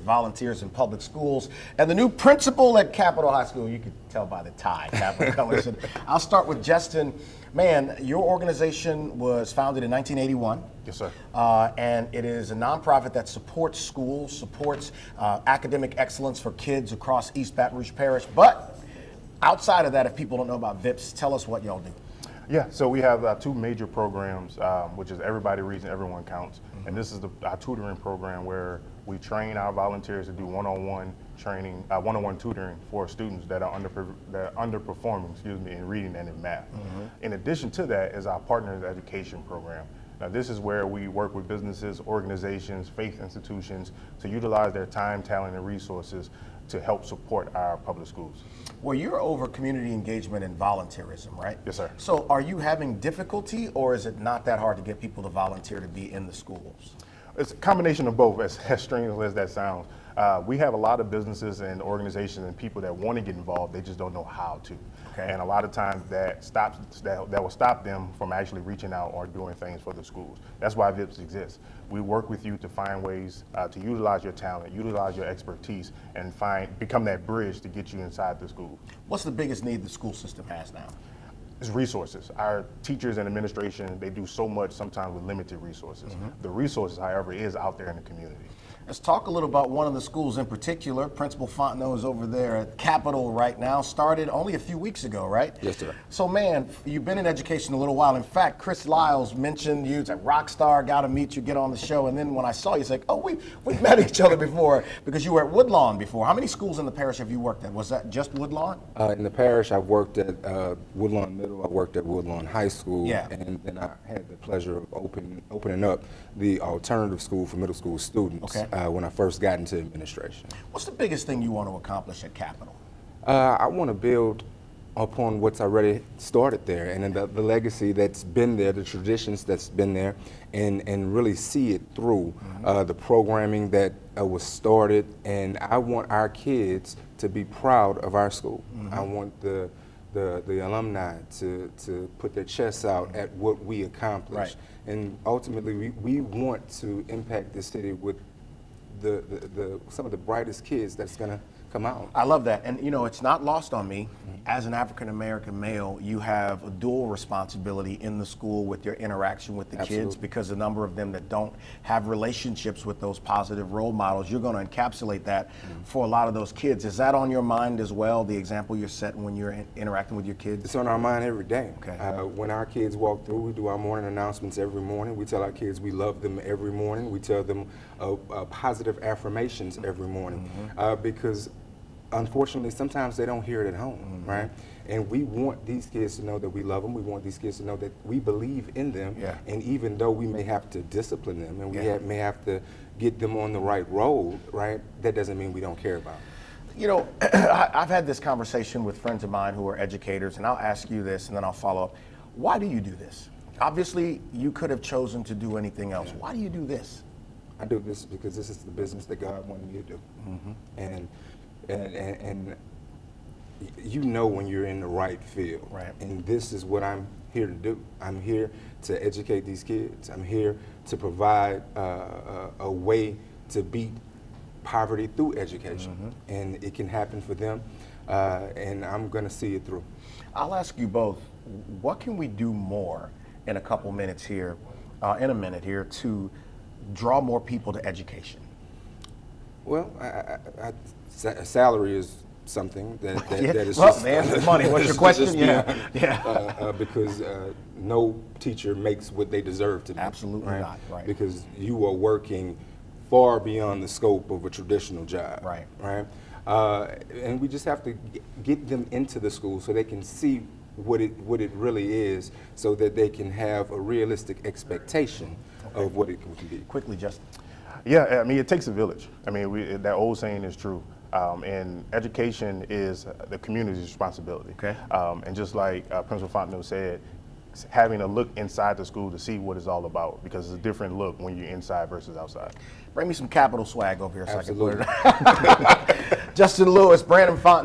Volunteers in Public Schools, and the new principal at Capitol High School. You can tell by the tie, Capitol colors. And I'll start with Justin. Man, your organization was founded in 1981. Yes, sir. And it is a nonprofit that supports schools, supports academic excellence for kids across East Baton Rouge Parish. But outside of that, if people don't know about VIPS, tell us what y'all do. Yeah, so we have two major programs, which is Everybody Reads and Everyone Counts. And this is our tutoring program where we train our volunteers to do one-on-one training, one-on-one tutoring for students that are underperforming, in reading and in math. In addition to that is our Partners Education program. Now, this is where we work with businesses, organizations, faith institutions to utilize their time, talent, and resources to help support our public schools. Well, you're over community engagement and volunteerism, right? Yes, sir. So are you having difficulty, or is it not that hard to get people to volunteer to be in the schools? It's a combination of both, as strange as that sounds. We have a lot of businesses and organizations and people that want to get involved, they just don't know how to. Okay. And a lot of times that will stop them from actually reaching out or doing things for the schools. That's why VIPS exists. We work with you to find ways to utilize your talent, utilize your expertise, and become that bridge to get you inside the school. What's the biggest need the school system has now? It's resources. Our teachers and administration, they do so much sometimes with limited resources. The resources, however, is out there in the community. Let's talk a little about one of the schools in particular. Principal Fontenot is over there at Capitol right now. Started only a few weeks ago, right? Yes, sir. So, man, you've been in education a little while. In fact, Chris Lyles mentioned you. He's a rock star, got to meet you, get on the show. And then when I saw you, he's like, oh, we've met each other before because you were at Woodlawn before. How many schools in the parish have you worked at? Was that just Woodlawn? In the parish, I've worked at Woodlawn Middle. I worked at Woodlawn High School. Yeah. And then I had the pleasure of opening up the alternative school for middle school students when I first got into administration. What's the biggest thing you want to accomplish at Capitol? I want to build upon what's already started there, and then the legacy that's been there, the traditions that's been there, and really see it through. The programming that was started, and I want our kids to be proud of our school. I want the alumni to put their chests out at what we accomplished. Right. And ultimately, we want to impact the city with some of the brightest kids that's going to come out. I love that. And, you know, it's not lost on me. As an African-American male, you have a dual responsibility in the school with your interaction with the kids, because the number of them that don't have relationships with those positive role models, you're going to encapsulate that for a lot of those kids. Is that on your mind as well, the example you're setting when you're interacting with your kids? It's on our mind every day. Okay. When our kids walk through, we do our morning announcements every morning. We tell our kids we love them every morning. We tell them positive affirmations every morning, because unfortunately, sometimes they don't hear it at home, right? And we want these kids to know that we love them. We want these kids to know that we believe in them. Yeah. And even though we may have to discipline them and we may have to get them on the right road, right? That doesn't mean we don't care about them. You know, I've had this conversation with friends of mine who are educators, and I'll ask you this and then I'll follow up. Why do you do this? Obviously, you could have chosen to do anything else. Why do you do this? I do this because this is the business that God wanted me to do. And you know when you're in the right field. Right. And this is what I'm here to do. I'm here to educate these kids. I'm here to provide a way to beat poverty through education. And it can happen for them, and I'm going to see it through. I'll ask you both, what can we do more in a couple minutes here, in a minute here, to draw more people to education? Well, salary is something that is well, man, money. What's your question? Because no teacher makes what they deserve to make. Absolutely not. Right. Because you are working far beyond the scope of a traditional job. Right. Right. And we just have to get them into the school so they can see what it really is, so that they can have a realistic expectation of what it can be. Quickly, Justin. Yeah, I mean, it takes a village. I mean, that old saying is true. And education is the community's responsibility. Okay. And just like Principal Fontenot said, having a look inside the school to see what it's all about, because it's a different look when you're inside versus outside. Bring me some Capitol swag over here so I can put it. Justin Lewis, Brandon Fontenot.